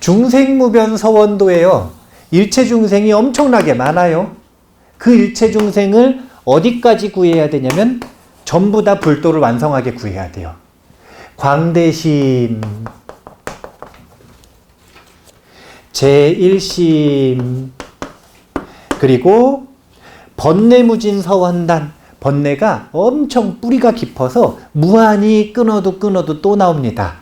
중생무변서원도에요. 일체중생이 엄청나게 많아요. 그 일체중생을 어디까지 구해야 되냐면 전부 다 불도를 완성하게 구해야 돼요. 광대심, 제1심, 그리고 번뇌무진서원단. 번뇌가 엄청 뿌리가 깊어서 무한히 끊어도 또 나옵니다.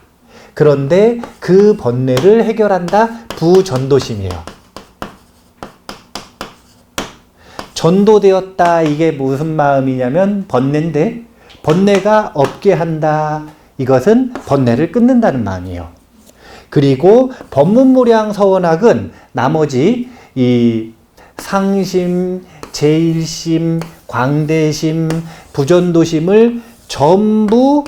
그런데 그 번뇌를 해결한다. 부전도심이에요. 전도되었다. 이게 무슨 마음이냐면 번뇌인데, 번뇌가 없게 한다. 이것은 번뇌를 끊는다는 마음이에요. 그리고 법문무량서원학은 나머지 이 상심, 제1심, 광대심, 부전도심을 전부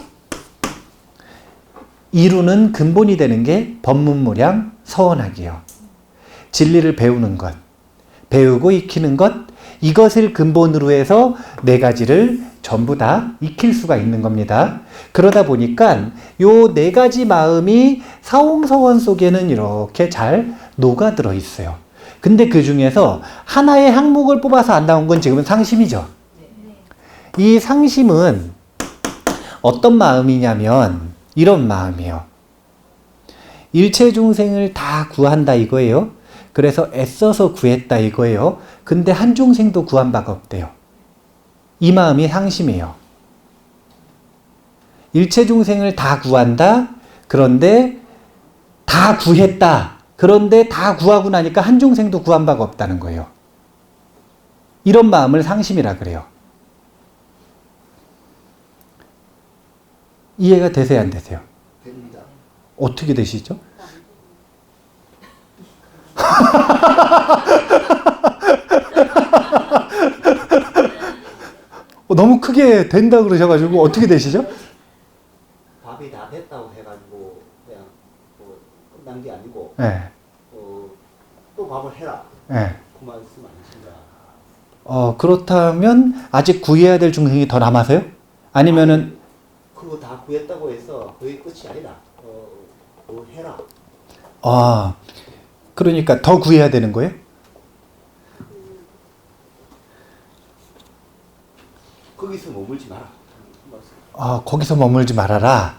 이루는 근본이 되는 게 법문무량서원학이에요. 진리를 배우는 것, 배우고 익히는 것, 이것을 근본으로 해서 네 가지를 전부 다 익힐 수가 있는 겁니다. 그러다 보니까 요 네 가지 마음이 사홍서원 속에는 이렇게 잘 녹아들어 있어요. 근데 그 중에서 하나의 항목을 뽑아서 안 나온 건 지금은 상심이죠. 이 상심은 어떤 마음이냐면 이런 마음이에요. 일체중생을 다 구한다 이거예요. 그래서 애써서 구했다 이거예요. 근데 한 중생도 구한 바가 없대요. 이 마음이 상심이에요. 일체중생을 다 구한다. 그런데 다 구했다. 그런데 다 구하고 나니까 한 중생도 구한 바가 없다는 거예요. 이런 마음을 상심이라 그래요. 이해가 되세요, 안 되세요? 됩니다. 어떻게 되시죠? 너무 크게 된다 그러셔가지고 어떻게 되시죠? 답이 다 됐다고 해가지고 그냥 뭐 끝난 게 아니고 네. 또 밥을 해라. 네. 그 말씀 아니신가? 그렇다면 아직 구해야 될 중생이 더 남아서요? 아니면은 그거 다 구했다고 해서 거의 끝이 아니다. 뭐 해라. 그러니까 더 구해야 되는 거예요? 거기서 머물지 마라. 거기서 머물지 말아라.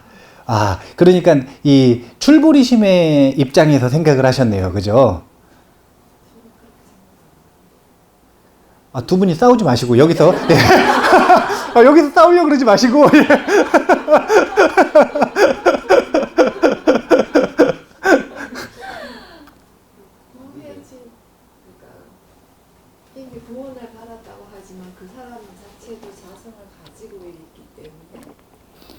그러니까 이 출보리심의 입장에서 생각을 하셨네요. 그죠? 두 분이 싸우지 마시고 여기서 네. 여기서 싸우려고 그러지 마시고 이미 구원을 받았다고 하지만 그 사람 자체도 자성을 가지고 있기 때문에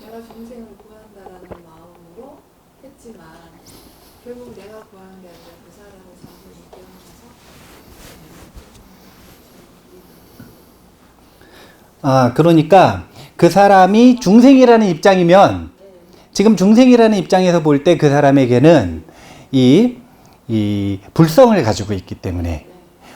내가 중생을 구한다라는 마음으로 했지만 결국 내가 구하는 게 아니라 그 사람의 자성이 깨어나서 그러니까 그 사람이 중생이라는 입장이면 지금 중생이라는 입장에서 볼 때 그 사람에게는 이 불성을 가지고 있기 때문에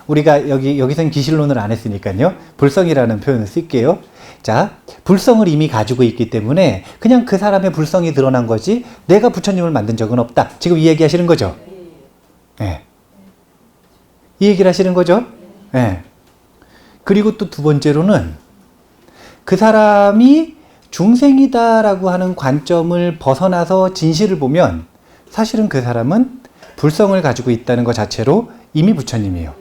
우리가 여기서는 기실론을 안 했으니까요. 불성이라는 표현을 쓸게요. 자, 불성을 이미 가지고 있기 때문에 그냥 그 사람의 불성이 드러난 거지 내가 부처님을 만든 적은 없다. 지금 이 얘기 하시는 거죠? 네. 이 얘기를 하시는 거죠? 네. 그리고 또 두 번째로는 그 사람이 중생이다라고 하는 관점을 벗어나서 진실을 보면 사실은 그 사람은 불성을 가지고 있다는 것 자체로 이미 부처님이에요.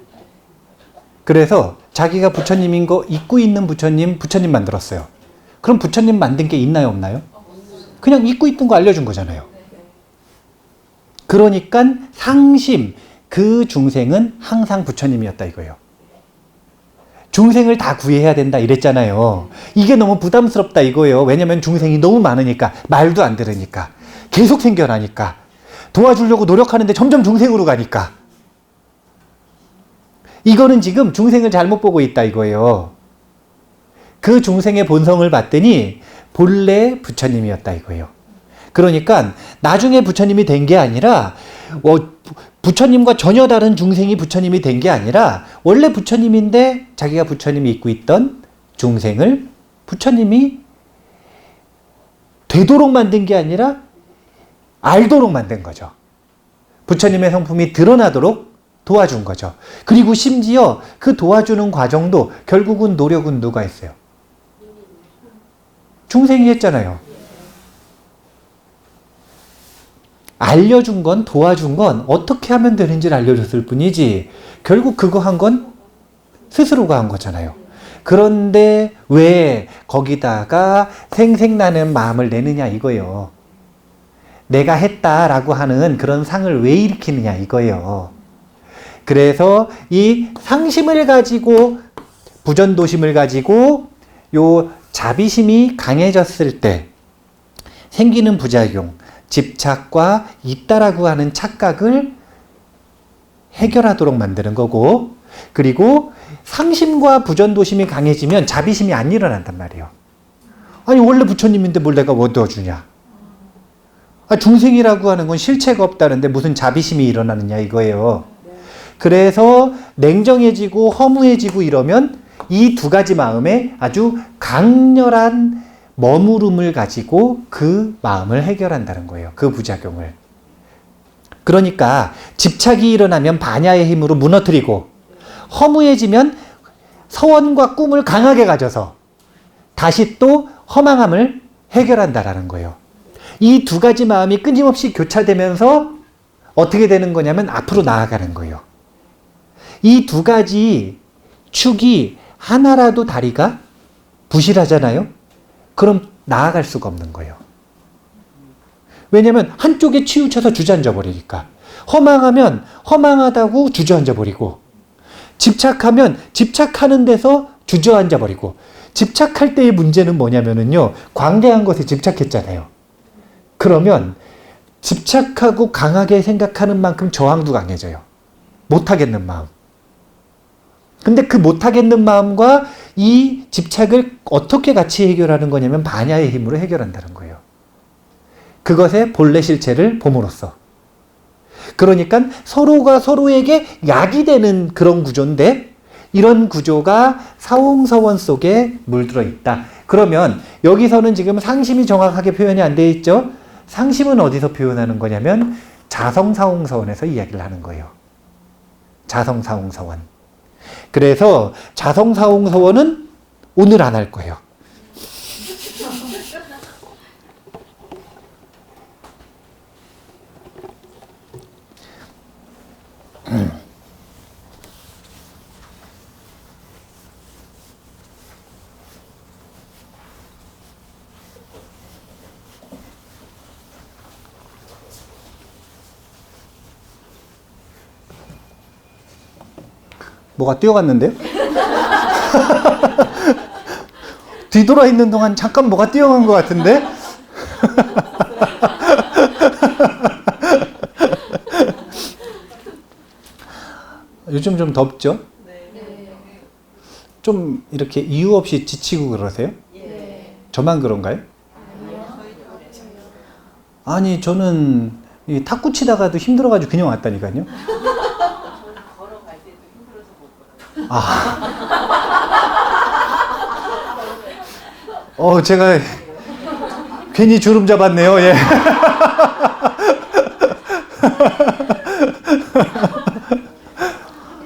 그래서 자기가 부처님인 거 잊고 있는 부처님 만들었어요. 그럼 부처님 만든 게 있나요, 없나요? 그냥 잊고 있던 거 알려준 거잖아요. 그러니까 상심, 그 중생은 항상 부처님이었다 이거예요. 중생을 다 구해야 된다 이랬잖아요. 이게 너무 부담스럽다 이거예요. 왜냐면 중생이 너무 많으니까, 말도 안 들으니까, 계속 생겨나니까, 도와주려고 노력하는데 점점 중생으로 가니까. 이거는 지금 중생을 잘못 보고 있다 이거예요. 그 중생의 본성을 봤더니 본래 부처님이었다 이거예요. 그러니까 나중에 부처님이 된 게 아니라 부처님과 전혀 다른 중생이 부처님이 된 게 아니라 원래 부처님인데 자기가 부처님이 잊고 있던 중생을 부처님이 되도록 만든 게 아니라 알도록 만든 거죠. 부처님의 성품이 드러나도록 도와준 거죠. 그리고 심지어 그 도와주는 과정도 결국은 노력은 누가 했어요? 중생이 했잖아요. 알려준 건, 도와준 건 어떻게 하면 되는지를 알려줬을 뿐이지 결국 그거 한 건 스스로가 한 거잖아요. 그런데 왜 거기다가 생생나는 마음을 내느냐 이거예요. 내가 했다라고 하는 그런 상을 왜 일으키느냐 이거예요. 그래서 이 상심을 가지고 부전도심을 가지고 요 자비심이 강해졌을 때 생기는 부작용, 집착과 있다라고 하는 착각을 해결하도록 만드는 거고, 그리고 상심과 부전도심이 강해지면 자비심이 안 일어난단 말이에요. 아니 원래 부처님인데 뭘 내가 얻어주냐. 중생이라고 하는 건 실체가 없다는데 무슨 자비심이 일어나느냐 이거예요. 그래서 냉정해지고 허무해지고 이러면 이 두 가지 마음에 아주 강렬한 머무름을 가지고 그 마음을 해결한다는 거예요. 그 부작용을. 그러니까 집착이 일어나면 반야의 힘으로 무너뜨리고, 허무해지면 서원과 꿈을 강하게 가져서 다시 또 허망함을 해결한다라는 거예요. 이 두 가지 마음이 끊임없이 교차되면서 어떻게 되는 거냐면 앞으로 나아가는 거예요. 이 두 가지 축이 하나라도 다리가 부실하잖아요. 그럼 나아갈 수가 없는 거예요. 왜냐하면 한쪽에 치우쳐서 주저앉아 버리니까. 허망하면 허망하다고 주저앉아 버리고, 집착하면 집착하는 데서 주저앉아 버리고. 집착할 때의 문제는 뭐냐면요, 광대한 것에 집착했잖아요. 그러면 집착하고 강하게 생각하는 만큼 저항도 강해져요. 못하겠는 마음. 근데 그 못하겠는 마음과 이 집착을 어떻게 같이 해결하는 거냐면 반야의 힘으로 해결한다는 거예요. 그것의 본래 실체를 봄으로써. 그러니까 서로가 서로에게 약이 되는 그런 구조인데, 이런 구조가 사홍서원 속에 물들어 있다. 그러면 여기서는 지금 상심이 정확하게 표현이 안 돼 있죠? 상심은 어디서 표현하는 거냐면 자성사홍서원에서 이야기를 하는 거예요. 자성사홍서원. 그래서 자성사홍서원은 오늘 안 할 거예요. 뭐가 뛰어갔는데요? 뒤돌아 있는 동안 잠깐 뭐가 뛰어간 것 같은데? 요즘 좀 덥죠? 좀 이렇게 이유 없이 지치고 그러세요? 저만 그런가요? 아니 저는 이 탁구 치다가도 힘들어가지고 그냥 왔다니까요. 제가 괜히 주름 잡았네요. 예.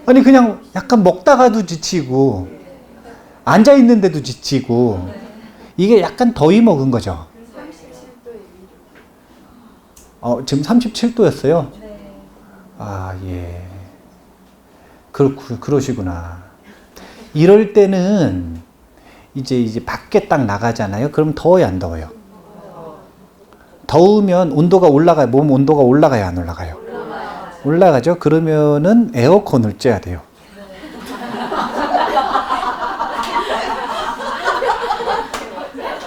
아니 그냥 약간 먹다가도 지치고 앉아 있는데도 지치고, 이게 약간 더위 먹은 거죠. 37도에 지금 37도였어요? 네. 아, 예. 그러시구나. 이럴 때는 이제 밖에 딱 나가잖아요. 그럼 더워요, 안 더워요? 더우면 온도가 올라가요. 몸 온도가 올라가요, 안 올라가요? 올라가죠. 그러면은 에어컨을 쬐야 돼요.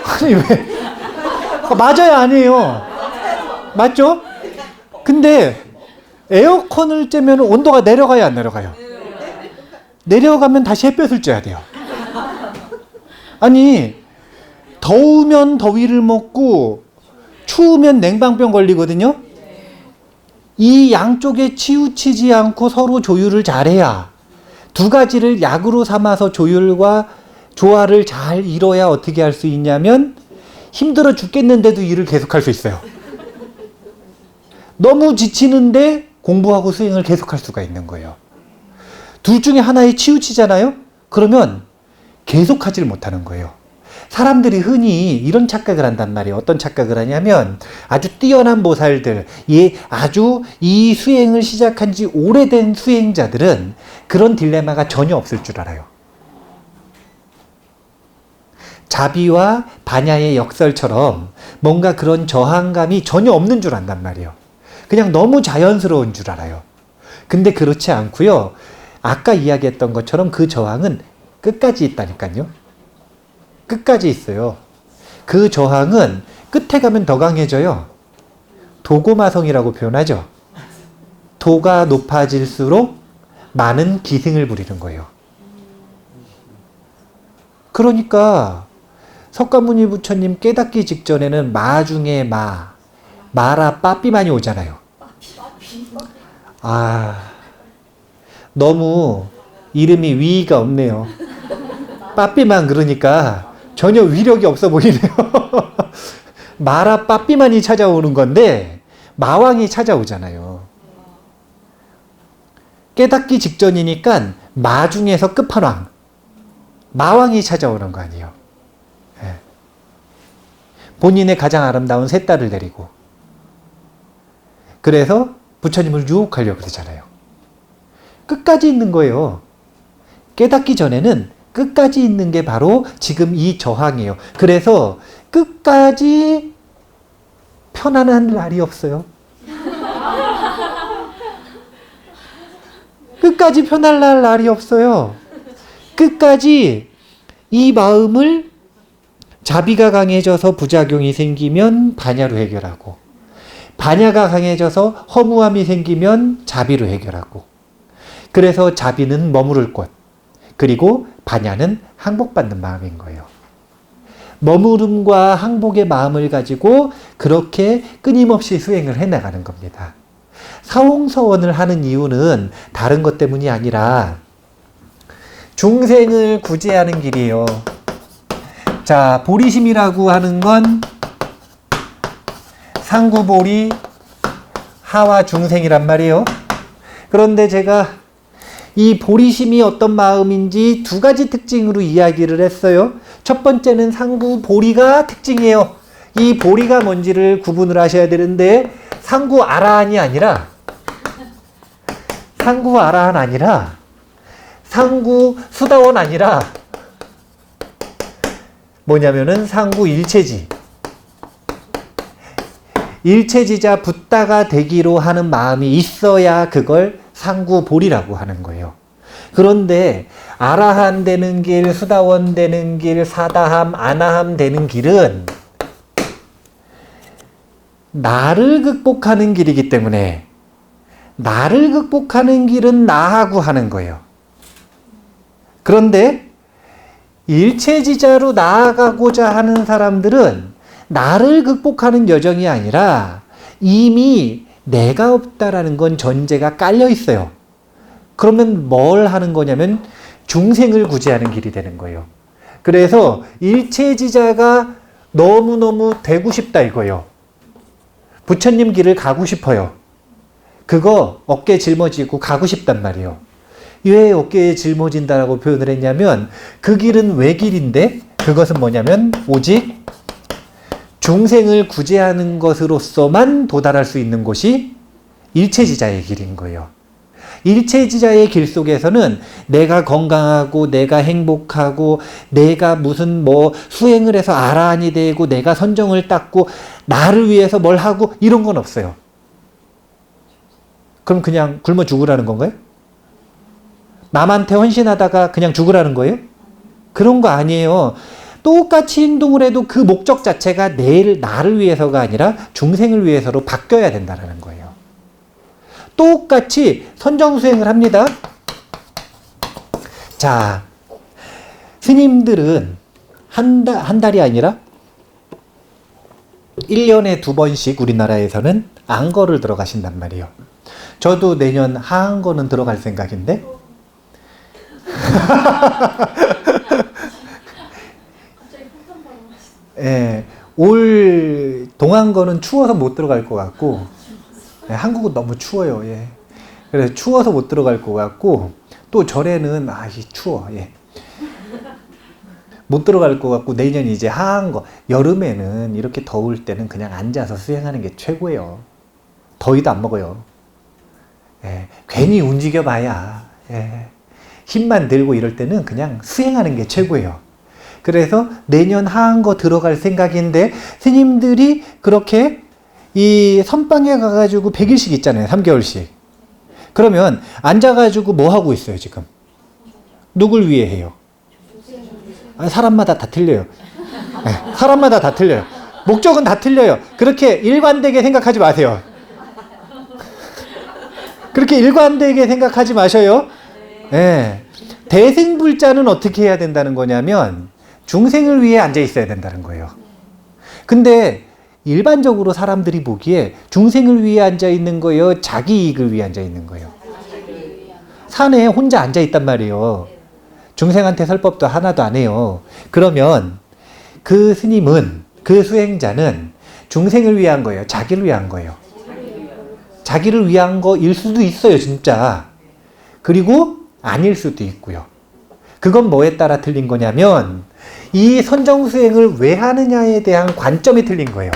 아니 왜? 맞아요, 아니에요? 맞죠? 근데 에어컨을 쬐면 온도가 내려가요, 안 내려가요? 내려가면 다시 햇볕을 쬐야 돼요. 아니 더우면 더위를 먹고 추우면 냉방병 걸리거든요. 이 양쪽에 치우치지 않고 서로 조율을 잘해야, 두 가지를 약으로 삼아서 조율과 조화를 잘 이뤄야 어떻게 할 수 있냐면 힘들어 죽겠는데도 일을 계속할 수 있어요. 너무 지치는데 공부하고 수행을 계속할 수가 있는 거예요. 둘 중에 하나에 치우치잖아요? 그러면 계속하지를 못하는 거예요. 사람들이 흔히 이런 착각을 한단 말이에요. 어떤 착각을 하냐면 아주 뛰어난 보살들, 아주 이 수행을 시작한 지 오래된 수행자들은 그런 딜레마가 전혀 없을 줄 알아요. 자비와 반야의 역설처럼 뭔가 그런 저항감이 전혀 없는 줄 안단 말이에요. 그냥 너무 자연스러운 줄 알아요. 근데 그렇지 않고요. 아까 이야기했던 것처럼 그 저항은 끝까지 있다니까요. 끝까지 있어요. 그 저항은 끝에 가면 더 강해져요. 도고마성이라고 표현하죠. 도가 높아질수록 많은 기승을 부리는 거예요. 그러니까 석가모니 부처님 깨닫기 직전에는 마 중에 마라 빠삐만이 오잖아요. 너무 이름이 위의가 없네요. 빠삐만 그러니까 전혀 위력이 없어 보이네요. 마라 빠삐만이 찾아오는 건데 마왕이 찾아오잖아요. 깨닫기 직전이니까 마 중에서 끝판왕, 마왕이 찾아오는 거 아니에요. 네. 본인의 가장 아름다운 세 딸을 데리고. 그래서 부처님을 유혹하려고 그러잖아요. 끝까지 있는 거예요. 깨닫기 전에는 끝까지 있는 게 바로 지금 이 저항이에요. 그래서 끝까지 편안한 날이 없어요. 끝까지 편안할 날이 없어요. 끝까지 이 마음을 자비가 강해져서 부작용이 생기면 반야로 해결하고, 반야가 강해져서 허무함이 생기면 자비로 해결하고, 그래서 자비는 머무를 곳, 그리고 반야는 항복받는 마음인 거예요. 머무름과 항복의 마음을 가지고 그렇게 끊임없이 수행을 해나가는 겁니다. 사홍서원을 하는 이유는 다른 것 때문이 아니라 중생을 구제하는 길이에요. 자, 보리심이라고 하는 건 상구보리, 하와 중생이란 말이에요. 그런데 제가 이 보리심이 어떤 마음인지 두 가지 특징으로 이야기를 했어요. 첫 번째는 상구 보리가 특징이에요. 이 보리가 뭔지를 구분을 하셔야 되는데 상구 아라한이 아니라 상구 수다원 아니라 뭐냐면은 상구 일체지. 일체지자 붓다가 되기로 하는 마음이 있어야 그걸 상구보리라고 하는 거예요. 그런데 아라한 되는 길, 수다원 되는 길, 사다함, 아나함 되는 길은 나를 극복하는 길이기 때문에 나를 극복하는 길은 나하고 하는 거예요. 그런데 일체지자로 나아가고자 하는 사람들은 나를 극복하는 여정이 아니라 이미 내가 없다라는 건 전제가 깔려 있어요. 그러면 뭘 하는 거냐면 중생을 구제하는 길이 되는 거예요. 그래서 일체지자가 너무너무 되고 싶다 이거예요. 부처님 길을 가고 싶어요. 그거 어깨 짊어지고 가고 싶단 말이에요. 왜 어깨에 짊어진다라고 표현을 했냐면 그 길은 왜 길인데 그것은 뭐냐면 오직 중생을 구제하는 것으로서만 도달할 수 있는 곳이 일체지자의 길인 거예요. 일체지자의 길 속에서는 내가 건강하고 내가 행복하고 내가 무슨 수행을 해서 아라한이 되고 내가 선정을 닦고 나를 위해서 뭘 하고 이런 건 없어요. 그럼 그냥 굶어 죽으라는 건가요? 남한테 헌신하다가 그냥 죽으라는 거예요? 그런 거 아니에요. 똑같이 행동을 해도 그 목적 자체가 나를 위해서가 아니라 중생을 위해서로 바뀌어야 된다는 거예요. 똑같이 선정수행을 합니다. 자, 스님들은 한 달이 아니라 1년에 2번씩 우리나라에서는 안거를 들어가신단 말이에요. 저도 내년 하안거는 들어갈 생각인데 올 동안거는 추워서 못 들어갈 것 같고 네, 한국은 너무 추워요. 예. 그래서 추워서 못 들어갈 것 같고, 또 절에는 추워. 예. 못 들어갈 것 같고, 내년 이제 하한 거, 여름에는 이렇게 더울 때는 그냥 앉아서 수행하는 게 최고예요. 더위도 안 먹어요. 예. 괜히 움직여 봐야, 예. 힘만 들고 이럴 때는 그냥 수행하는 게 최고예요. 그래서 내년 하한 거 들어갈 생각인데, 스님들이 그렇게 이 선방에 가가지고 100일씩 있잖아요. 3개월씩. 그러면 앉아가지고 뭐 하고 있어요, 지금? 누굴 위해 해요? 사람마다 다 틀려요. 네, 사람마다 다 틀려요. 목적은 다 틀려요. 그렇게 일관되게 생각하지 마세요. 그렇게 일관되게 생각하지 마셔요. 네. 대승불자는 어떻게 해야 된다는 거냐면 중생을 위해 앉아 있어야 된다는 거예요. 근데 일반적으로 사람들이 보기에 중생을 위해 앉아 있는 거예요? 자기 이익을 위해 앉아 있는 거예요? 산에 혼자 앉아 있단 말이에요. 중생한테 설법도 하나도 안 해요. 그러면 그 스님은, 그 수행자는 중생을 위한 거예요? 자기를 위한 거예요? 자기를 위한 거일 수도 있어요, 진짜. 그리고 아닐 수도 있고요. 그건 뭐에 따라 틀린 거냐면 이 선정수행을 왜 하느냐에 대한 관점이 틀린 거예요.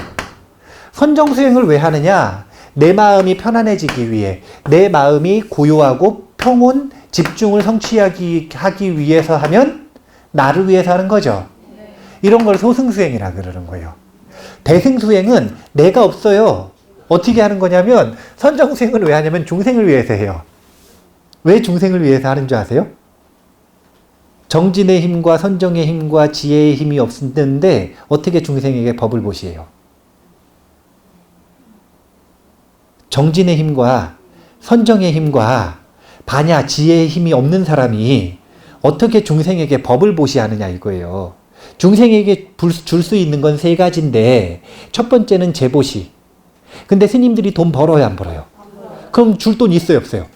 선정수행을 왜 하느냐? 내 마음이 편안해지기 위해, 내 마음이 고요하고 평온, 집중을 성취하기 위해서 하면 나를 위해서 하는 거죠. 이런 걸 소승수행이라 그러는 거예요. 대승수행은 내가 없어요. 어떻게 하는 거냐면 선정수행을 왜 하냐면 중생을 위해서 해요. 왜 중생을 위해서 하는 줄 아세요? 정진의 힘과 선정의 힘과 지혜의 힘이 없는데 어떻게 중생에게 법을 보시해요? 정진의 힘과 선정의 힘과 반야 지혜의 힘이 없는 사람이 어떻게 중생에게 법을 보시하느냐 이거예요. 중생에게 줄 수 있는 건 세 가지인데 첫 번째는 재보시. 근데 스님들이 돈 벌어요, 안 벌어요? 그럼 줄 돈 있어요, 없어요?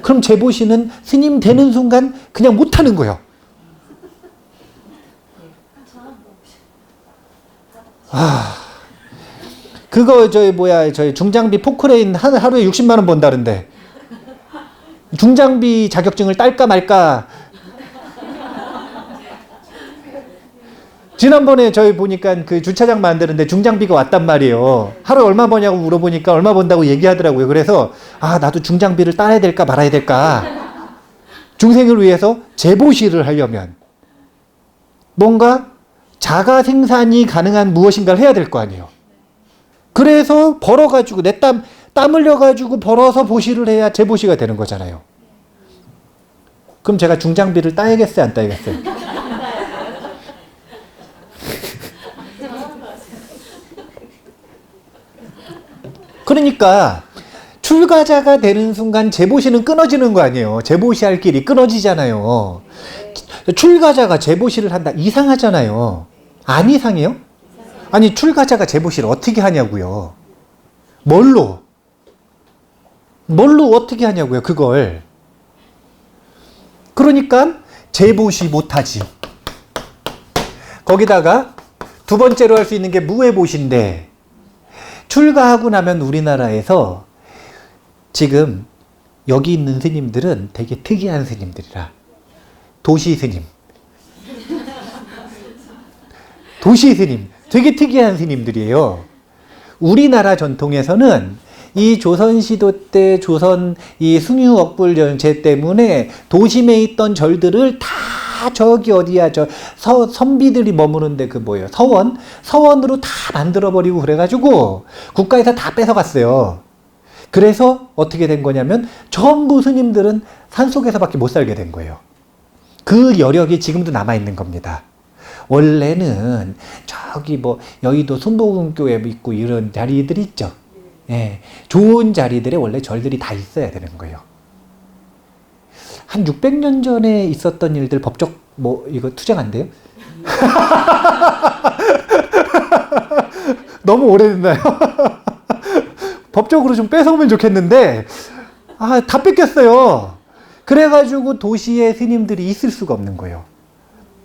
그럼 재보시는 스님 되는 순간 그냥 못하는 거예요. 그거 저희 중장비 포크레인 하루에 60만 원 번다는데 중장비 자격증을 딸까 말까. 지난번에 저희 보니까 그 주차장 만드는데 중장비가 왔단 말이에요. 하루에 얼마 버냐고 물어보니까 얼마 번다고 얘기하더라고요. 그래서 나도 중장비를 따야 될까 말아야 될까. 중생을 위해서 재보시를 하려면 뭔가 자가 생산이 가능한 무엇인가를 해야 될 거 아니에요. 그래서 벌어가지고 내 땀 흘려가지고 벌어서 보시를 해야 재보시가 되는 거잖아요. 그럼 제가 중장비를 따야겠어요, 안 따야겠어요? 그러니까 출가자가 되는 순간 재보시는 끊어지는 거 아니에요. 재보시할 길이 끊어지잖아요. 출가자가 재보시를 한다. 이상하잖아요. 안 이상해요? 아니 출가자가 재보시를 어떻게 하냐고요. 뭘로 어떻게 하냐고요, 그걸. 그러니까 재보시 못하지. 거기다가 두 번째로 할 수 있는 게 무해보시인데 출가하고 나면 우리나라에서 지금 여기 있는 스님들은 되게 특이한 스님들이라. 도시 스님. 도시 스님. 되게 특이한 스님들이에요. 우리나라 전통에서는 이 조선시도 때 조선 이 숭유억불연체 때문에 도심에 있던 절들을 다 저기 어디야 선비들이 머무는데 그 뭐예요? 서원으로 다 만들어버리고 그래가지고 국가에서 다 뺏어갔어요. 그래서 어떻게 된 거냐면 전부 스님들은 산속에서밖에 못 살게 된 거예요. 그 여력이 지금도 남아있는 겁니다. 원래는 저기 여의도 순복음교회 있고 이런 자리들 있죠. 예, 좋은 자리들에 원래 절들이 다 있어야 되는 거예요. 한 600년 전에 있었던 일들 법적 이거 투쟁한대요? 너무 오래됐나요? 법적으로 좀 뺏어오면 좋겠는데 다 뺏겼어요. 그래가지고 도시에 스님들이 있을 수가 없는 거예요.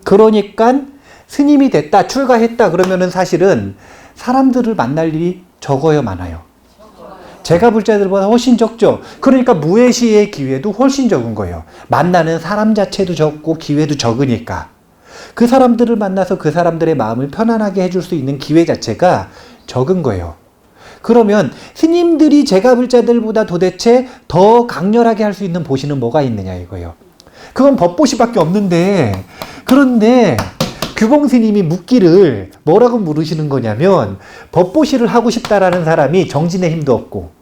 그러니까 스님이 됐다, 출가했다 그러면은 사실은 사람들을 만날 일이 적어요, 많아요? 제가 불자들보다 훨씬 적죠. 그러니까 무해시의 기회도 훨씬 적은 거예요. 만나는 사람 자체도 적고 기회도 적으니까. 그 사람들을 만나서 그 사람들의 마음을 편안하게 해줄 수 있는 기회 자체가 적은 거예요. 그러면 스님들이 제가 불자들보다 도대체 더 강렬하게 할 수 있는 보시는 뭐가 있느냐 이거예요. 그건 법보시밖에 없는데, 그런데 규봉 스님이 묻기를 뭐라고 물으시는 거냐면, 법보시를 하고 싶다라는 사람이 정진의 힘도 없고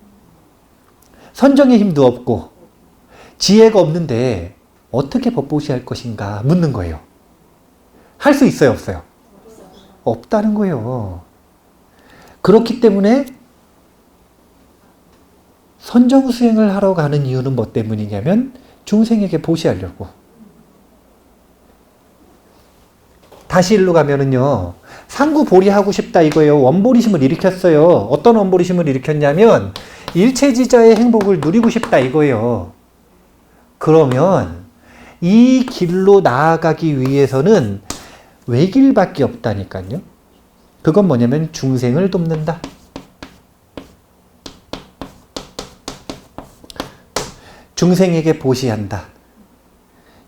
선정의 힘도 없고 지혜가 없는데 어떻게 법보시 할 것인가 묻는 거예요. 할 수 있어요, 없어요? 없다는 거예요. 그렇기 때문에 선정수행을 하러 가는 이유는 뭐 때문이냐면 중생에게 보시하려고. 다시 일로 가면은요, 상구보리 하고 싶다 이거예요. 원보리심을 일으켰어요. 어떤 원보리심을 일으켰냐면 일체지자의 행복을 누리고 싶다 이거예요. 그러면 이 길로 나아가기 위해서는 외길밖에 없다니까요. 그건 뭐냐면 중생을 돕는다. 중생에게 보시한다.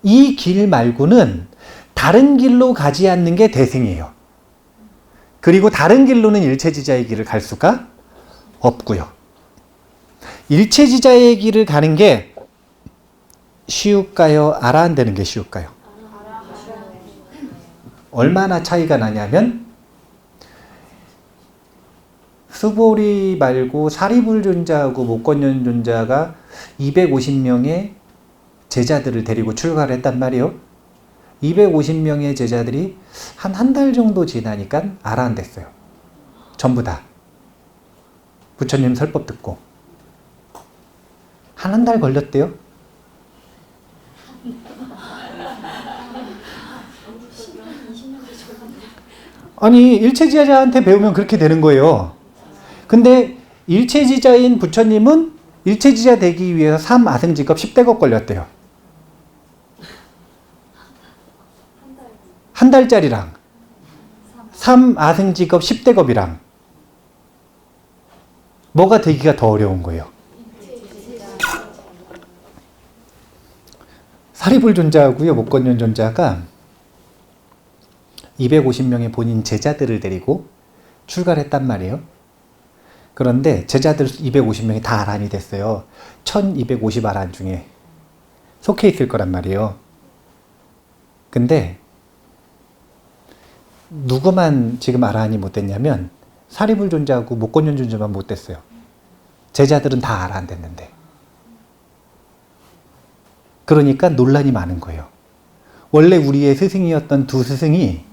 이 길 말고는 다른 길로 가지 않는 게 대승이에요. 그리고 다른 길로는 일체지자의 길을 갈 수가 없고요. 일체지자의 길을 가는 게 쉬울까요? 아라한되는 게 쉬울까요? 얼마나 차이가 나냐면 수보리 말고 사리불존자하고 목건연존자가 250명의 제자들을 데리고 출가를 했단 말이에요. 250명의 제자들이 한 달 정도 지나니까 아라한 됐어요. 전부 다. 부처님 설법 듣고. 한 달 걸렸대요. 아니, 일체지자한테 배우면 그렇게 되는 거예요. 근데 일체지자인 부처님은 일체지자 되기 위해서 3아승직업 10대겁 걸렸대요. 한 달짜리랑 3아승직업 10대겁이랑 뭐가 되기가 더 어려운 거예요. 사리불존자하고요, 목건연존자가 250명의 본인 제자들을 데리고 출가를 했단 말이에요. 그런데 제자들 250명이 다 아란이 됐어요. 1250 아란 중에 속해 있을 거란 말이에요. 근데 누구만 지금 아란이 못 됐냐면 사리불존자하고 목건연존자만 못 됐어요. 제자들은 다 아란 됐는데. 그러니까 논란이 많은 거예요. 원래 우리의 스승이었던 두 스승이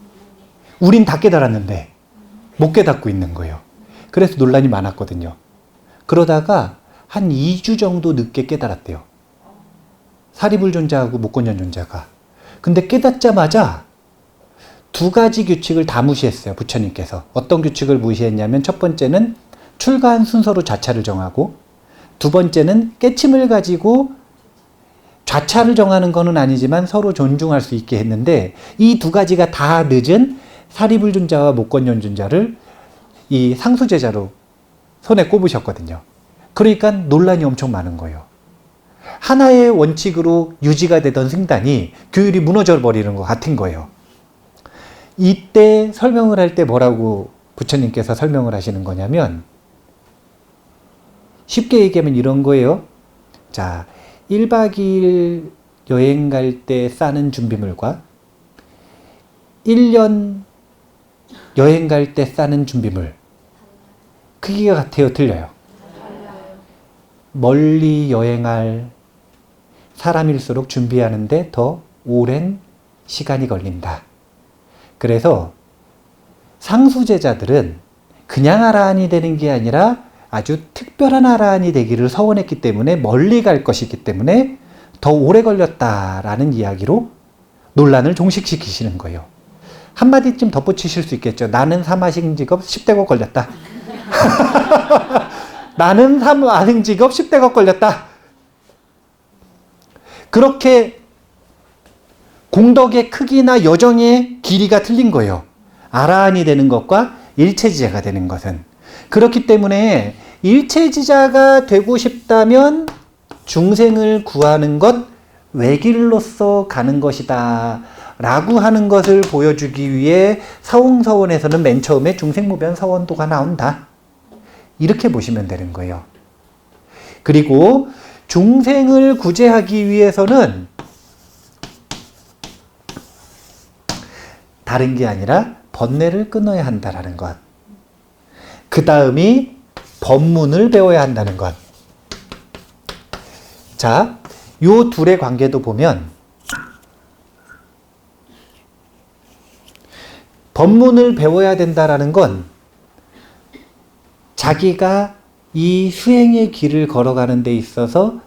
우린 다 깨달았는데 못 깨닫고 있는 거예요. 그래서 논란이 많았거든요. 그러다가 한 2주 정도 늦게 깨달았대요. 사리불존자하고 목건연존자가. 근데 깨닫자마자 두 가지 규칙을 다 무시했어요. 부처님께서. 어떤 규칙을 무시했냐면 첫 번째는 출가한 순서로 좌차를 정하고, 두 번째는 깨침을 가지고 좌차를 정하는 거는 아니지만 서로 존중할 수 있게 했는데, 이 두 가지가 다 늦은 사리불존자와 목건연존자를 이 상수제자로 손에 꼽으셨거든요. 그러니까 논란이 엄청 많은 거예요. 하나의 원칙으로 유지가 되던 승단이 규율이 무너져 버리는 것 같은 거예요. 이때 설명을 할 때 뭐라고 부처님께서 설명을 하시는 거냐면, 쉽게 얘기하면 이런 거예요. 자, 1박 2일 여행 갈 때 싸는 준비물과 1년 여행 갈 때 싸는 준비물, 크기가 같아요? 틀려요? 멀리 여행할 사람일수록 준비하는데 더 오랜 시간이 걸린다. 그래서 상수제자들은 그냥 아라한이 되는 게 아니라 아주 특별한 아라한이 되기를 서원했기 때문에 멀리 갈 것이기 때문에 더 오래 걸렸다라는 이야기로 논란을 종식시키시는 거예요. 한마디쯤 덧붙이실 수 있겠죠. 나는 3아승직업 10대겁 걸렸다. 나는 3아승직업 10대겁 걸렸다. 그렇게 공덕의 크기나 여정의 길이가 틀린 거예요. 아라한이 되는 것과 일체지자가 되는 것은. 그렇기 때문에 일체지자가 되고 싶다면 중생을 구하는 것 외길로서 가는 것이다 라고 하는 것을 보여주기 위해 사홍서원에서는 맨 처음에 중생무변 서원도가 나온다. 이렇게 보시면 되는 거예요. 그리고 중생을 구제하기 위해서는 다른 게 아니라 번뇌를 끊어야 한다라는 것. 그 다음이 법문을 배워야 한다는 것. 자, 요 둘의 관계도 보면 법문을 배워야 된다라는 건 자기가 이 수행의 길을 걸어가는 데 있어서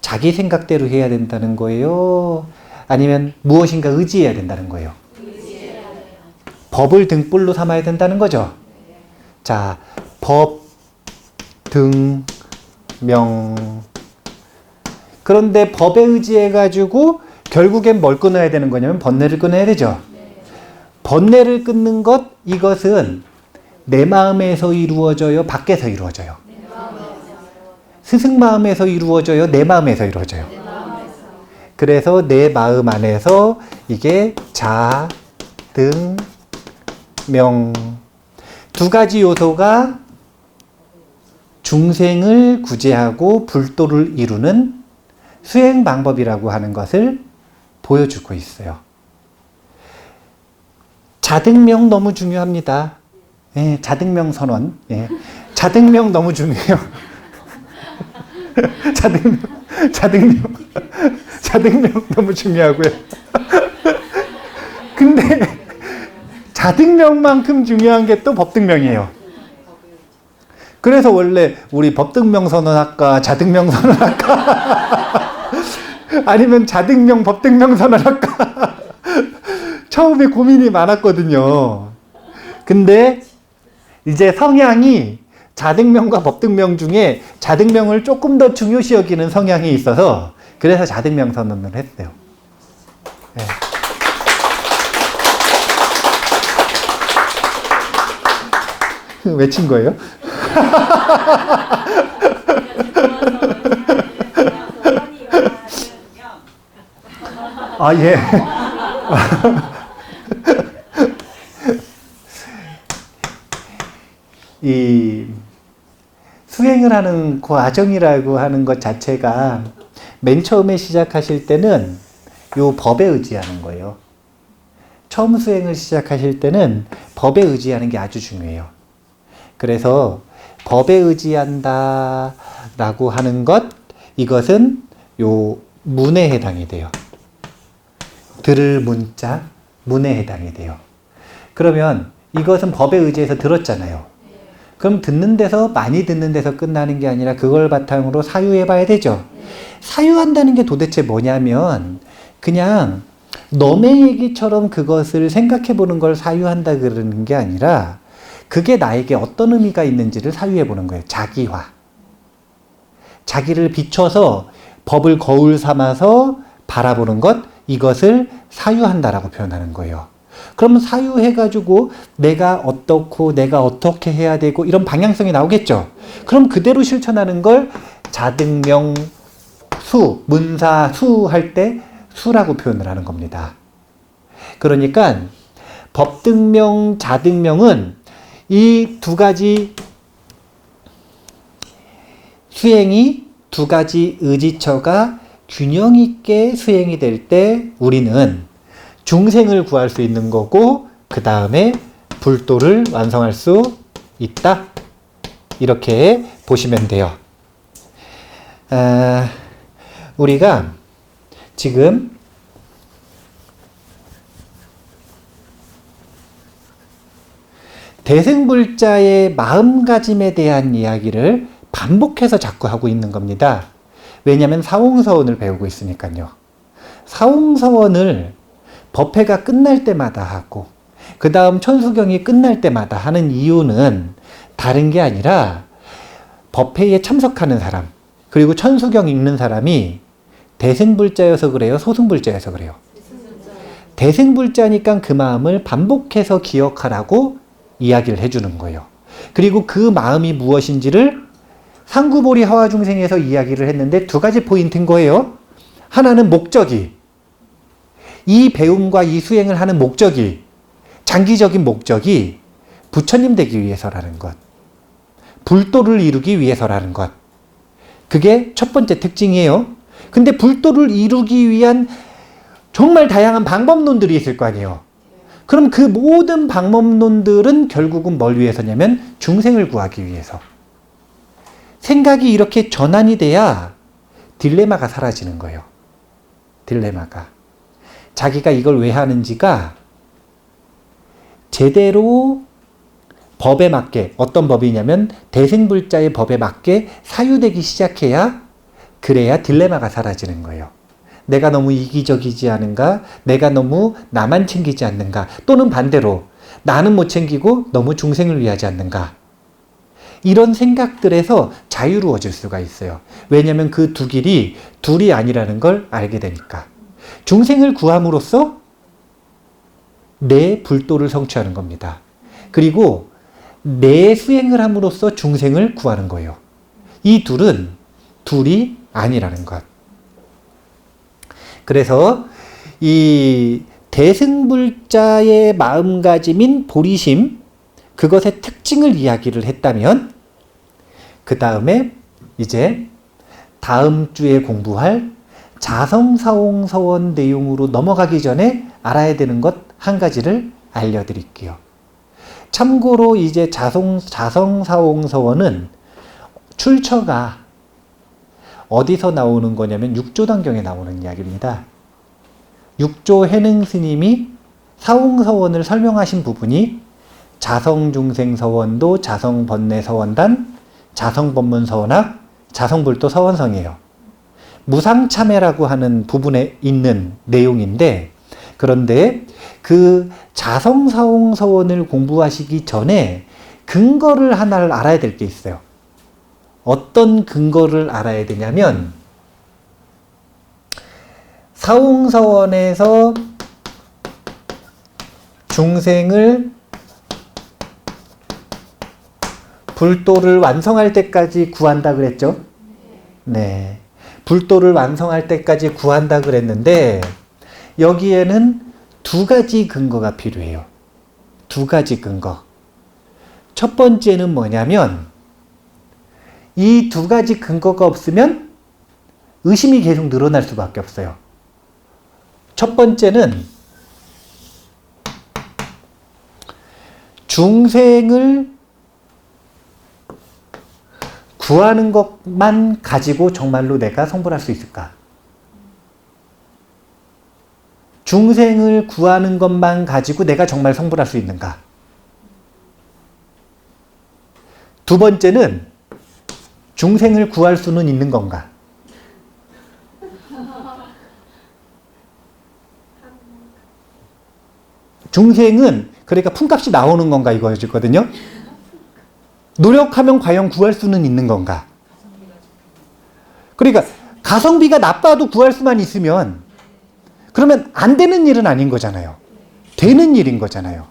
자기 생각대로 해야 된다는 거예요? 아니면 무엇인가 의지해야 된다는 거예요? 법을 등불로 삼아야 된다는 거죠? 자, 법, 등, 명. 그런데 법에 의지해가지고 결국엔 뭘 끊어야 되는 거냐면 번뇌를 끊어야 되죠? 번뇌를 끊는 것, 이것은 내 마음에서 이루어져요? 밖에서 이루어져요? 스승 마음에서 이루어져요? 내 마음에서 이루어져요? 그래서 내 마음 안에서 이게 자, 등, 명. 두 가지 요소가 중생을 구제하고 불도를 이루는 수행 방법이라고 하는 것을 보여주고 있어요. 자등명 너무 중요합니다. 예, 자등명 선언. 예, 자등명 너무 중요해요. 자등명 너무 중요하고요. 근데 자등명만큼 중요한 게 또 법등명이에요. 그래서 원래 우리 법등명 선언할까, 자등명 선언할까, 아니면 자등명, 법등명 선언할까. 처음에 고민이 많았거든요. 근데 이제 성향이 자등명과 법등명 중에 자등명을 조금 더 중요시 여기는 성향이 있어서 그래서 자등명 선언을 했어요. 네. 외친 거예요? 아, 예. 이 수행을 하는 과정이라고 하는 것 자체가 맨 처음에 시작하실 때는 요 법에 의지하는 거예요. 처음 수행을 시작하실 때는 법에 의지하는 게 아주 중요해요. 그래서 법에 의지한다 라고 하는 것, 이것은 요 문에 해당이 돼요. 들을 문자, 문에 해당이 돼요. 그러면 이것은 법에 의지해서 들었잖아요. 그럼 듣는 데서, 많이 듣는 데서 끝나는 게 아니라 그걸 바탕으로 사유해 봐야 되죠. 사유한다는 게 도대체 뭐냐면 그냥 남의 얘기처럼 그것을 생각해 보는 걸 사유한다 그러는 게 아니라 그게 나에게 어떤 의미가 있는지를 사유해 보는 거예요. 자기화. 자기를 비춰서 법을 거울 삼아서 바라보는 것, 이것을 사유한다라고 표현하는 거예요. 그러면 사유해가지고 내가 어떻고 내가 어떻게 해야 되고 이런 방향성이 나오겠죠. 그럼 그대로 실천하는 걸 자등명 수, 문사 수 할 때 수라고 표현을 하는 겁니다. 그러니까 법등명, 자등명은 이 두 가지 수행이, 두 가지 의지처가 균형 있게 수행이 될 때 우리는 중생을 구할 수 있는 거고 그 다음에 불도를 완성할 수 있다. 이렇게 보시면 돼요. 우리가 지금 대승불자의 마음가짐에 대한 이야기를 반복해서 자꾸 하고 있는 겁니다. 왜냐하면 사홍서원을 배우고 있으니까요. 사홍서원을 법회가 끝날 때마다 하고 그 다음 천수경이 끝날 때마다 하는 이유는 다른 게 아니라 법회에 참석하는 사람 그리고 천수경 읽는 사람이 대승불자여서 그래요? 소승불자여서 그래요? 대승불자니까 그 마음을 반복해서 기억하라고 이야기를 해주는 거예요. 그리고 그 마음이 무엇인지를 상구보리 하와중생에서 이야기를 했는데 두 가지 포인트인 거예요. 하나는 목적이, 이 배움과 이 수행을 하는 목적이, 장기적인 목적이 부처님 되기 위해서라는 것, 불도를 이루기 위해서라는 것. 그게 첫 번째 특징이에요. 근데 불도를 이루기 위한 정말 다양한 방법론들이 있을 거 아니에요. 그럼 그 모든 방법론들은 결국은 뭘 위해서냐면 중생을 구하기 위해서. 생각이 이렇게 전환이 돼야 딜레마가 사라지는 거예요. 딜레마가. 자기가 이걸 왜 하는지가 제대로 법에 맞게, 어떤 법이냐면 대승불자의 법에 맞게 사유되기 시작해야, 그래야 딜레마가 사라지는 거예요. 내가 너무 이기적이지 않은가? 내가 너무 나만 챙기지 않는가? 또는 반대로 나는 못 챙기고 너무 중생을 위하지 않는가? 이런 생각들에서 자유로워질 수가 있어요. 왜냐하면 그 두 길이 둘이 아니라는 걸 알게 되니까. 중생을 구함으로써 내 불도를 성취하는 겁니다. 그리고 내 수행을 함으로써 중생을 구하는 거예요. 이 둘은 둘이 아니라는 것. 그래서 이 대승불자의 마음가짐인 보리심, 그것의 특징을 이야기를 했다면, 그 다음에 이제 다음 주에 공부할 자성사홍서원 내용으로 넘어가기 전에 알아야 되는 것 한 가지를 알려드릴게요. 참고로 이제 자성사홍서원은 출처가 어디서 나오는 거냐면 육조단경에 나오는 이야기입니다. 육조 해능 스님이 사홍서원을 설명하신 부분이 자성중생서원도, 자성번뇌서원단, 자성법문서원학, 자성불도서원성이에요. 무상참회라고 하는 부분에 있는 내용인데, 그런데 그 자성사홍서원을 공부하시기 전에 근거를 하나를 알아야 될 게 있어요. 어떤 근거를 알아야 되냐면, 사홍서원에서 중생을 불도를 완성할 때까지 구한다 그랬죠? 네. 불도를 완성할 때까지 구한다 그랬는데, 여기에는 두 가지 근거가 필요해요. 두 가지 근거. 첫 번째는 뭐냐면, 이 두 가지 근거가 없으면 의심이 계속 늘어날 수밖에 없어요. 첫 번째는 중생을 구하는 것만 가지고 정말로 내가 성불할 수 있을까? 중생을 구하는 것만 가지고 내가 정말 성불할 수 있는가? 두 번째는 중생을 구할 수는 있는 건가? 중생은 그러니까 품값이 나오는 건가 이거였거든요. 노력하면 과연 구할 수는 있는 건가? 그러니까 가성비가 나빠도 구할 수만 있으면 그러면 안 되는 일은 아닌 거잖아요. 되는 일인 거잖아요.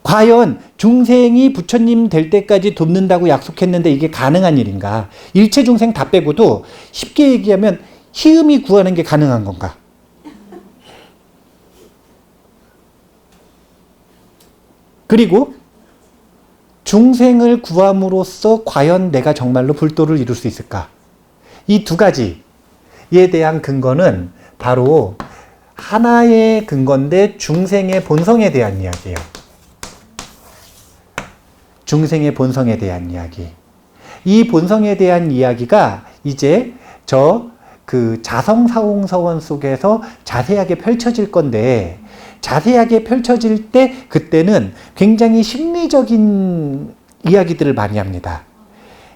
과연 중생이 부처님 될 때까지 돕는다고 약속했는데 이게 가능한 일인가? 일체 중생 다 빼고도 쉽게 얘기하면 희음이 구하는 게 가능한 건가? 그리고 중생을 구함으로써 과연 내가 정말로 불도를 이룰 수 있을까? 이 두 가지에 대한 근거는 바로 하나의 근거인데 중생의 본성에 대한 이야기예요. 중생의 본성에 대한 이야기. 이 본성에 대한 이야기가 이제 그 자성사홍서원 속에서 자세하게 펼쳐질 건데, 자세하게 펼쳐질 때 그때는 굉장히 심리적인 이야기들을 많이 합니다.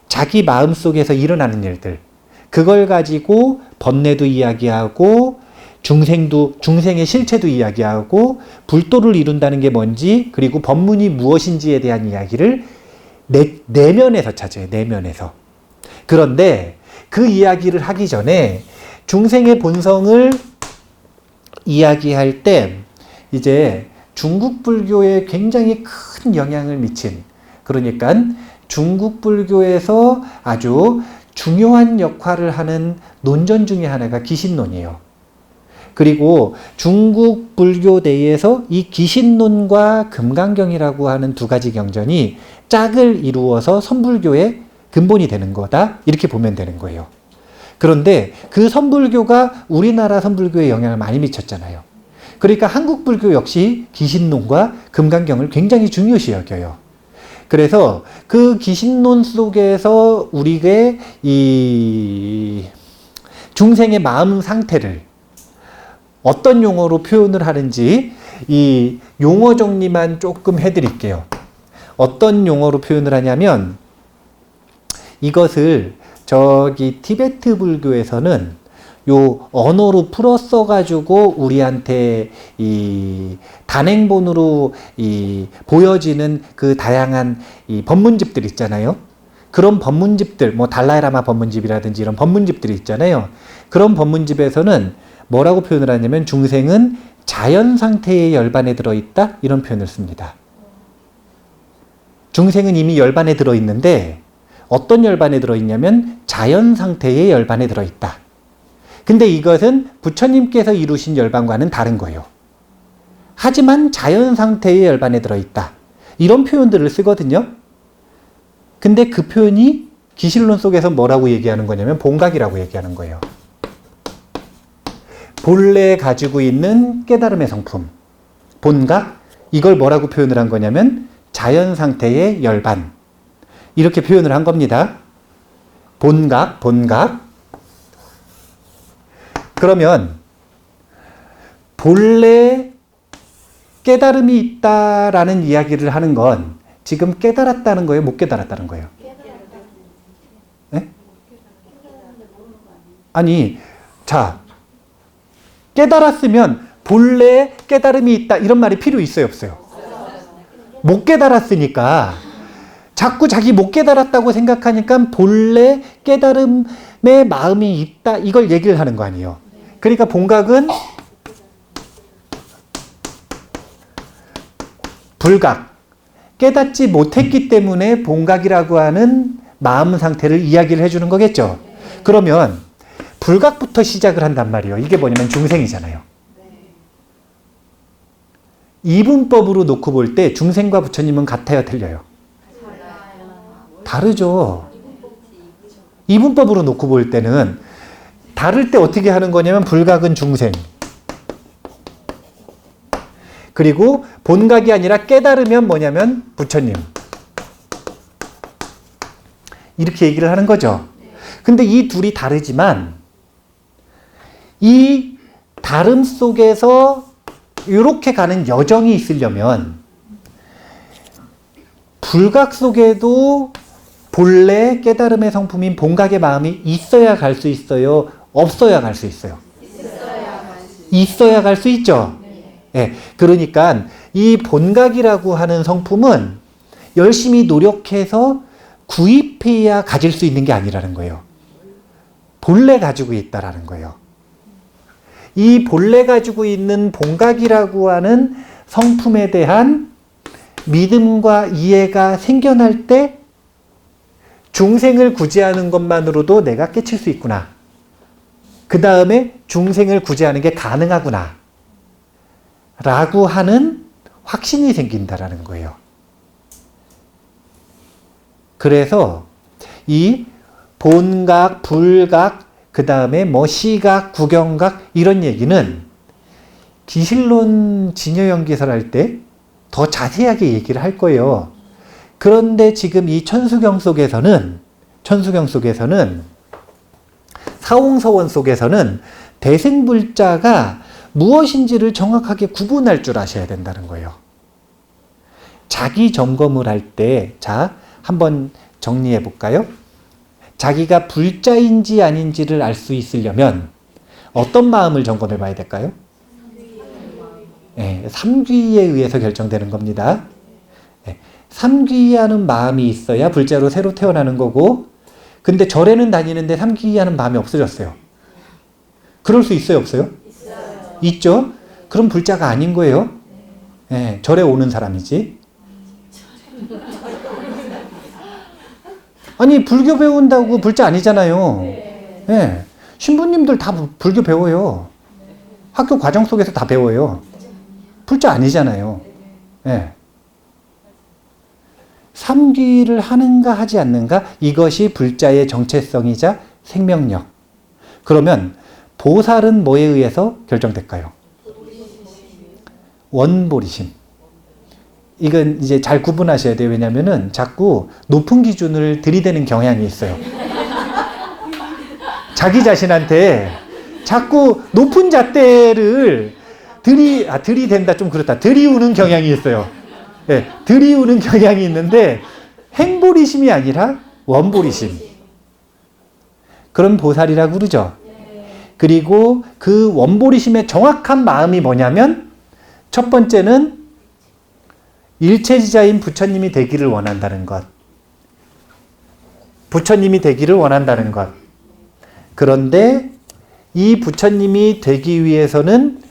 자기 마음속에서 일어나는 일들, 그걸 가지고 번뇌도 이야기하고 중생의 실체도 이야기하고 불도를 이룬다는 게 뭔지, 그리고 법문이 무엇인지에 대한 이야기를 내면에서 찾아요. 내면에서. 그런데 그 이야기를 하기 전에 중생의 본성을 이야기할 때 이제 중국 불교에 굉장히 큰 영향을 미친, 그러니까 중국 불교에서 아주 중요한 역할을 하는 논전 중에 하나가 기신론이에요. 그리고 중국 불교 내에서 이 기신론과 금강경이라고 하는 두 가지 경전이 짝을 이루어서 선불교의 근본이 되는 거다. 이렇게 보면 되는 거예요. 그런데 그 선불교가 우리나라 선불교에 영향을 많이 미쳤잖아요. 그러니까 한국 불교 역시 기신론과 금강경을 굉장히 중요시 여겨요. 그래서 그 기신론 속에서 우리의 이 중생의 마음 상태를 어떤 용어로 표현을 하는지 이 용어 정리만 조금 해드릴게요. 어떤 용어로 표현을 하냐면 이것을 저기 티베트 불교에서는 요 언어로 풀어 써가지고 우리한테 이 단행본으로 이 보여지는 그 다양한 이 법문집들 있잖아요. 그런 법문집들, 뭐 달라이라마 법문집이라든지 이런 법문집들이 있잖아요. 그런 법문집에서는 뭐라고 표현을 하냐면 중생은 자연 상태의 열반에 들어있다 이런 표현을 씁니다. 중생은 이미 열반에 들어있는데 어떤 열반에 들어있냐면 자연 상태의 열반에 들어있다. 근데 이것은 부처님께서 이루신 열반과는 다른 거예요. 하지만 자연 상태의 열반에 들어있다. 이런 표현들을 쓰거든요. 근데 그 표현이 기신론 속에서 뭐라고 얘기하는 거냐면 본각이라고 얘기하는 거예요. 본래 가지고 있는 깨달음의 성품, 본각, 이걸 뭐라고 표현을 한 거냐면 자연 상태의 열반. 이렇게 표현을 한 겁니다. 본각, 본각. 그러면 본래 깨달음이 있다라는 이야기를 하는 건 지금 깨달았다는 거예요? 못 깨달았다는 거예요? 네? 아니, 자, 깨달았으면 본래 깨달음이 있다 이런 말이 필요 있어요, 없어요? 못 깨달았으니까 자꾸 자기 못 깨달았다고 생각하니까 본래 깨달음의 마음이 있다 이걸 얘기를 하는 거 아니에요. 그러니까 본각은 불각, 깨닫지 못했기 때문에 본각이라고 하는 마음 상태를 이야기를 해주는 거겠죠. 그러면 불각부터 시작을 한단 말이에요. 이게 뭐냐면 중생이잖아요. 이분법으로 놓고 볼 때 중생과 부처님은 같아요, 틀려요? 다르죠. 이분법으로 놓고 볼 때는 다를 때 어떻게 하는 거냐면 불각은 중생. 그리고 본각이 아니라 깨달으면 뭐냐면 부처님. 이렇게 얘기를 하는 거죠. 근데 이 둘이 다르지만 이 다름 속에서 이렇게 가는 여정이 있으려면 불각 속에도 본래 깨달음의 성품인 본각의 마음이 있어야 갈 수 있어요? 없어야 갈 수 있어요? 있어야 갈 수 있죠? 네. 그러니까 이 본각이라고 하는 성품은 열심히 노력해서 구입해야 가질 수 있는 게 아니라는 거예요. 본래 가지고 있다라는 거예요. 이 본래 가지고 있는 본각이라고 하는 성품에 대한 믿음과 이해가 생겨날 때 중생을 구제하는 것만으로도 내가 깨칠 수 있구나. 그 다음에 중생을 구제하는 게 가능하구나. 라고 하는 확신이 생긴다라는 거예요. 그래서 이 본각, 불각, 그 다음에 뭐 시각, 구경각 이런 얘기는 기실론 진여연기설 할 때 더 자세하게 얘기를 할 거예요. 그런데 지금 이 천수경 속에서는 사홍서원 속에서는 대생불자가 무엇인지를 정확하게 구분할 줄 아셔야 된다는 거예요. 자기 점검을 할 때, 자, 한번 정리해 볼까요? 자기가 불자인지 아닌지를 알 수 있으려면 어떤 마음을 점검해 봐야 될까요? 네, 삼귀에 의해서 결정되는 겁니다. 네, 삼귀하는 마음이 있어야 불자로 새로 태어나는 거고, 근데 절에는 다니는데 삼귀하는 마음이 없어졌어요. 그럴 수 있어요, 없어요? 있죠? 그럼 불자가 아닌 거예요. 네, 절에 오는 사람이지. 아니 불교 배운다고 불자 아니잖아요. 예. 신부님들 다 불교 배워요. 학교 과정 속에서 다 배워요. 불자 아니잖아요. 예. 삼귀를 하는가 하지 않는가 이것이 불자의 정체성이자 생명력. 그러면 보살은 뭐에 의해서 결정될까요? 원보리심. 이건 이제 잘 구분하셔야 돼요. 왜냐면은 자꾸 높은 기준을 들이대는 경향이 있어요. 자기 자신한테 자꾸 높은 잣대를 들이댄다 좀 그렇다. 들이우는 경향이 있어요. 네, 들이우는 경향이 있는데 행보리심이 아니라 원보리심. 그런 보살이라고 그러죠. 그리고 그 원보리심의 정확한 마음이 뭐냐면 첫 번째는 일체지자인 부처님이 되기를 원한다는 것. 부처님이 되기를 원한다는 것. 그런데 이 부처님이 되기 위해서는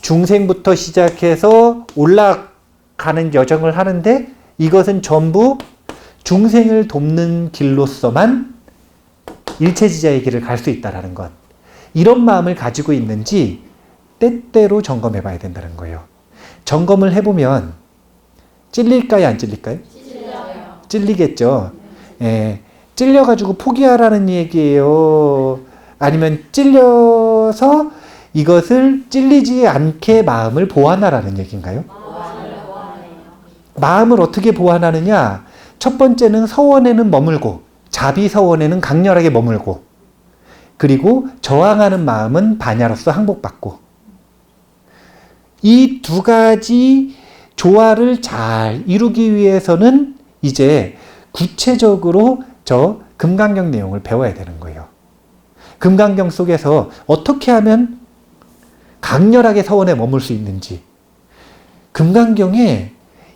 중생부터 시작해서 올라가는 여정을 하는데 이것은 전부 중생을 돕는 길로서만 일체지자의 길을 갈 수 있다는 것. 이런 마음을 가지고 있는지 때때로 점검해 봐야 된다는 거예요. 점검을 해보면 찔릴까요? 안 찔릴까요? 찔려요. 찔리겠죠. 예, 찔려가지고 포기하라는 얘기예요? 아니면 찔려서 이것을 찔리지 않게 마음을 보완하라는 얘기인가요? 마음을 어떻게 보완하느냐? 첫 번째는 서원에는 머물고 자비서원에는 강렬하게 머물고 그리고 저항하는 마음은 반야로서 항복받고 이 두 가지 조화를 잘 이루기 위해서는 이제 구체적으로 저 금강경 내용을 배워야 되는 거예요. 금강경 속에서 어떻게 하면 강렬하게 서원에 머물 수 있는지 금강경에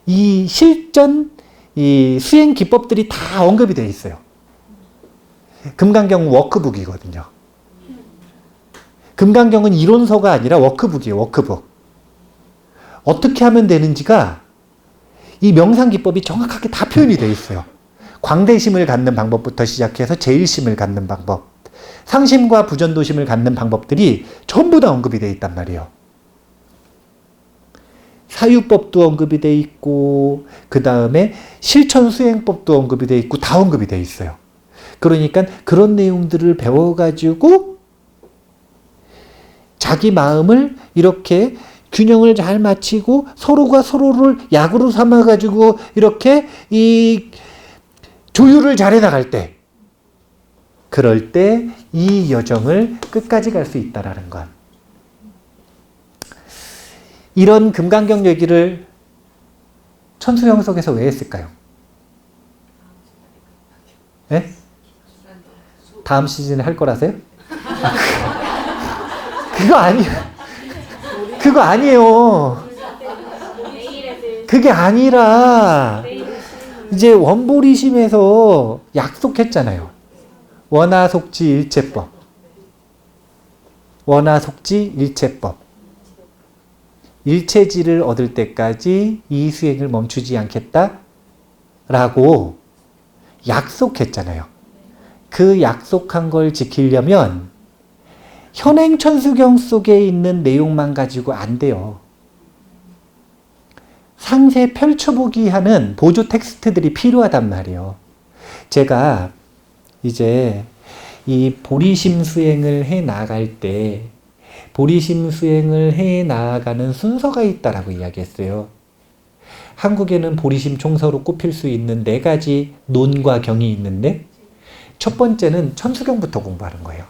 이 실전 이 수행 기법들이 다 언급이 되어 있어요. 금강경 워크북이거든요. 금강경은 이론서가 아니라 워크북이에요. 워크북. 어떻게 하면 되는지가 이 명상 기법이 정확하게 다 표현이 되어 있어요. 광대심을 갖는 방법부터 시작해서 제일심을 갖는 방법, 상심과 부전도심을 갖는 방법들이 전부 다 언급이 되어 있단 말이에요. 사유법도 언급이 되어 있고 그 다음에 실천수행법도 언급이 되어 있고 다 언급이 되어 있어요. 그러니까 그런 내용들을 배워가지고 자기 마음을 이렇게 균형을 잘 맞추고 서로가 서로를 약으로 삼아가지고 이렇게 이 조율을 잘 해나갈 때 그럴 때 이 여정을 끝까지 갈 수 있다라는 것. 이런 금강경 얘기를 천수영석에서 왜 했을까요? 네? 다음 시즌에 할 거라서요? 그거 아니에요. 그게 아니라 이제 원보리심에서 약속했잖아요. 원하속지 일체법. 원하속지 일체법. 일체지를 얻을 때까지 이 수행을 멈추지 않겠다라고 약속했잖아요. 그 약속한 걸 지키려면 현행천수경 속에 있는 내용만 가지고 안 돼요. 상세 펼쳐보기 하는 보조 텍스트들이 필요하단 말이에요. 제가 이제 이 보리심 수행을 해 나갈 때 보리심 수행을 해 나가는 순서가 있다라고 이야기했어요. 한국에는 보리심 총서로 꼽힐 수 있는 4가지 논과 경이 있는데 첫 번째는 천수경부터 공부하는 거예요.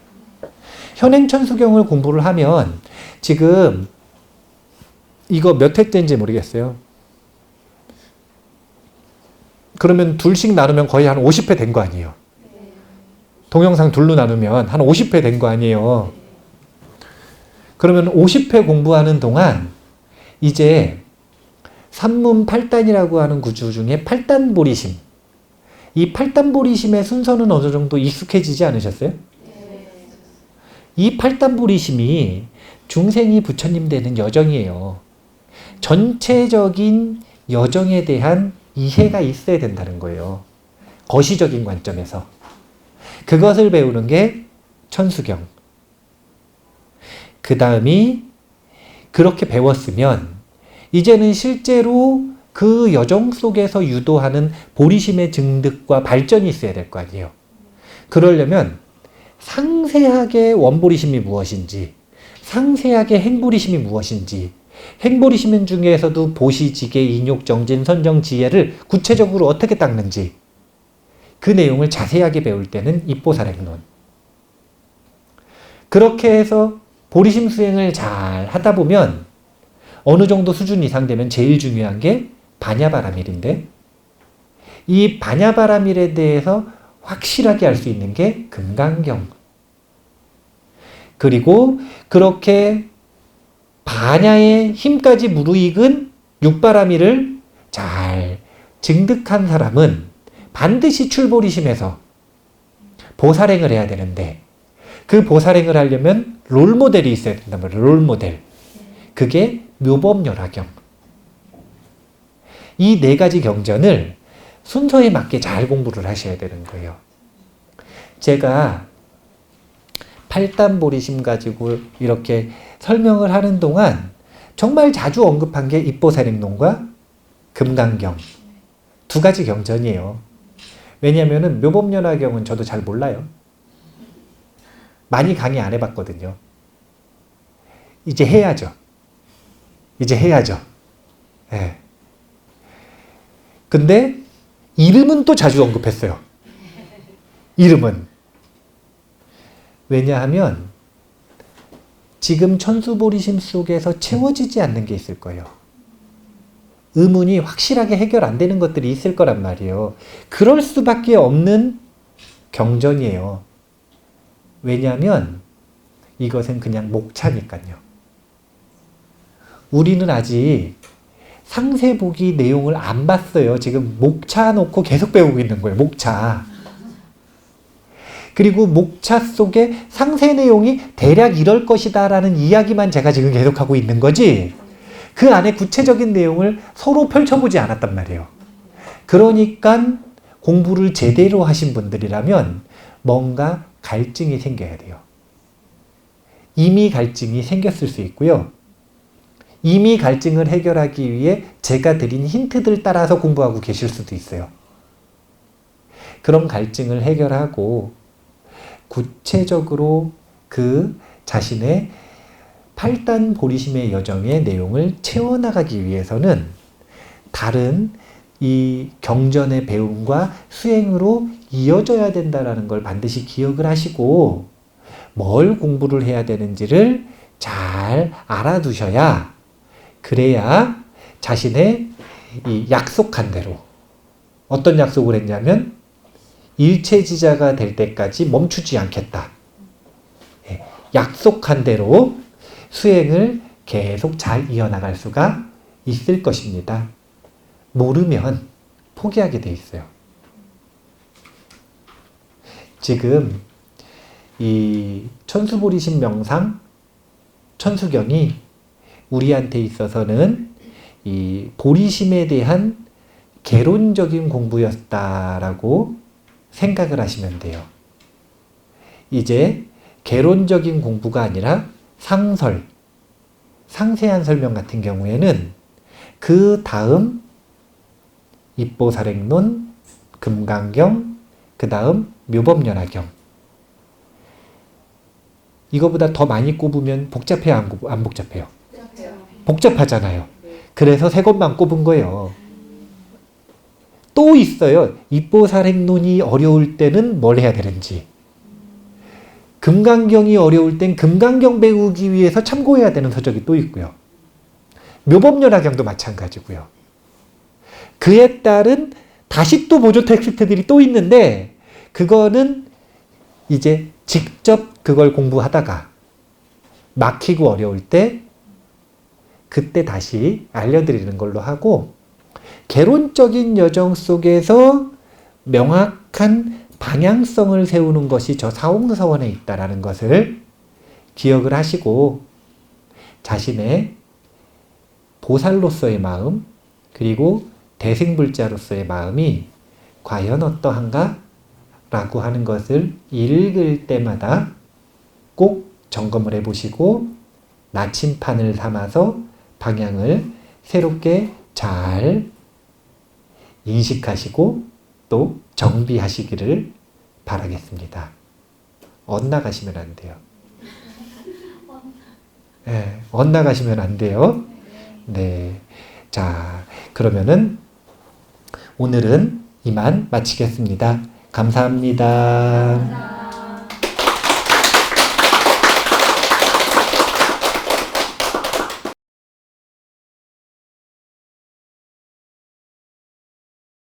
현행 천수경을 공부를 하면 지금 이거 몇 회째인지 모르겠어요. 그러면 둘씩 나누면 거의 한 50회 된 거 아니에요. 동영상 둘로 나누면 한 50회 된 거 아니에요. 그러면 50회 공부하는 동안 이제 삼문 8단이라고 하는 구주 중에 8단 보리심. 이 8단 보리심의 순서는 어느 정도 익숙해지지 않으셨어요? 이 8단 보리심이 중생이 부처님 되는 여정이에요. 전체적인 여정에 대한 이해가 있어야 된다는 거예요. 거시적인 관점에서. 그것을 배우는 게 천수경. 그 다음이 그렇게 배웠으면 이제는 실제로 그 여정 속에서 유도하는 보리심의 증득과 발전이 있어야 될 거 아니에요. 그러려면 상세하게 원보리심이 무엇인지, 상세하게 행보리심이 무엇인지, 행보리심 중에서도 보시, 지계, 인욕, 정진, 선정, 지혜를 구체적으로 어떻게 닦는지 그 내용을 자세하게 배울 때는 입보살행론. 그렇게 해서 보리심 수행을 잘 하다 보면 어느 정도 수준 이상 되면 제일 중요한 게 반야바라밀인데, 이 반야바라밀에 대해서 확실하게 알 수 있는 게 금강경. 그리고 그렇게 반야의 힘까지 무르익은 육바라밀을 잘 증득한 사람은 반드시 출보리심에서 보살행을 해야 되는데, 그 보살행을 하려면 롤모델이 있어야 된단 말이에요. 롤모델. 그게 묘법열화경. 이 네 가지 경전을 순서에 맞게 잘 공부를 하셔야 되는 거예요. 제가 팔단보리심 가지고 이렇게 설명을 하는 동안 정말 자주 언급한 게 입보살행론과 금강경. 두 가지 경전이에요. 왜냐하면 묘법연화경은 저도 잘 몰라요. 많이 강의 안 해봤거든요. 이제 해야죠. 이제 해야죠. 예. 근데 이름은 또 자주 언급했어요. 이름은. 왜냐하면 지금 천수보리심 속에서 채워지지 않는 게 있을 거예요. 의문이 확실하게 해결 안 되는 것들이 있을 거란 말이에요. 그럴 수밖에 없는 경전이에요. 왜냐하면 이것은 그냥 목차니까요. 우리는 아직 상세보기 내용을 안 봤어요. 지금 목차 놓고 계속 배우고 있는 거예요. 목차. 그리고 목차 속에 상세 내용이 대략 이럴 것이다 라는 이야기만 제가 지금 계속하고 있는 거지, 그 안에 구체적인 내용을 서로 펼쳐보지 않았단 말이에요. 그러니까 공부를 제대로 하신 분들이라면 뭔가 갈증이 생겨야 돼요. 이미 갈증이 생겼을 수 있고요. 이미 갈증을 해결하기 위해 제가 드린 힌트들 따라서 공부하고 계실 수도 있어요. 그런 갈증을 해결하고 구체적으로 그 자신의 팔단 보리심의 여정의 내용을 채워나가기 위해서는 다른 이 경전의 배움과 수행으로 이어져야 된다는 걸 반드시 기억을 하시고, 뭘 공부를 해야 되는지를 잘 알아두셔야, 그래야 자신의 이 약속한 대로, 어떤 약속을 했냐면 일체지자가 될 때까지 멈추지 않겠다. 약속한 대로 수행을 계속 잘 이어나갈 수가 있을 것입니다. 모르면 포기하게 돼 있어요. 지금 이 천수보리심 명상, 천수경이 우리한테 있어서는 이 보리심에 대한 개론적인 공부였다라고 생각을 하시면 돼요. 이제 개론적인 공부가 아니라 상설, 상세한 설명 같은 경우에는 그 다음 입보살행론, 금강경, 그 다음 묘법연화경. 이거보다 더 많이 꼽으면 복잡해요, 안 복잡해요? 복잡하잖아요. 그래서 세 것만 꼽은 거예요. 또 있어요. 입보살행론이 어려울 때는 뭘 해야 되는지. 금강경이 어려울 땐 금강경 배우기 위해서 참고해야 되는 서적이 또 있고요. 묘법연화경도 마찬가지고요. 그에 따른 다시 또 보조 텍스트들이 또 있는데, 그거는 이제 직접 그걸 공부하다가 막히고 어려울 때 그때 다시 알려드리는 걸로 하고, 개론적인 여정 속에서 명확한 방향성을 세우는 것이 저 사홍서원에 있다라는 것을 기억을 하시고, 자신의 보살로서의 마음, 그리고 대승불자로서의 마음이 과연 어떠한가? 라고 하는 것을 읽을 때마다 꼭 점검을 해보시고 나침판을 삼아서 방향을 새롭게 잘 인식하시고 또 정비하시기를 바라겠습니다. 엇나가시면 안 돼요. 네, 엇나가시면 안 돼요. 네. 자, 그러면은 오늘은 이만 마치겠습니다. 감사합니다.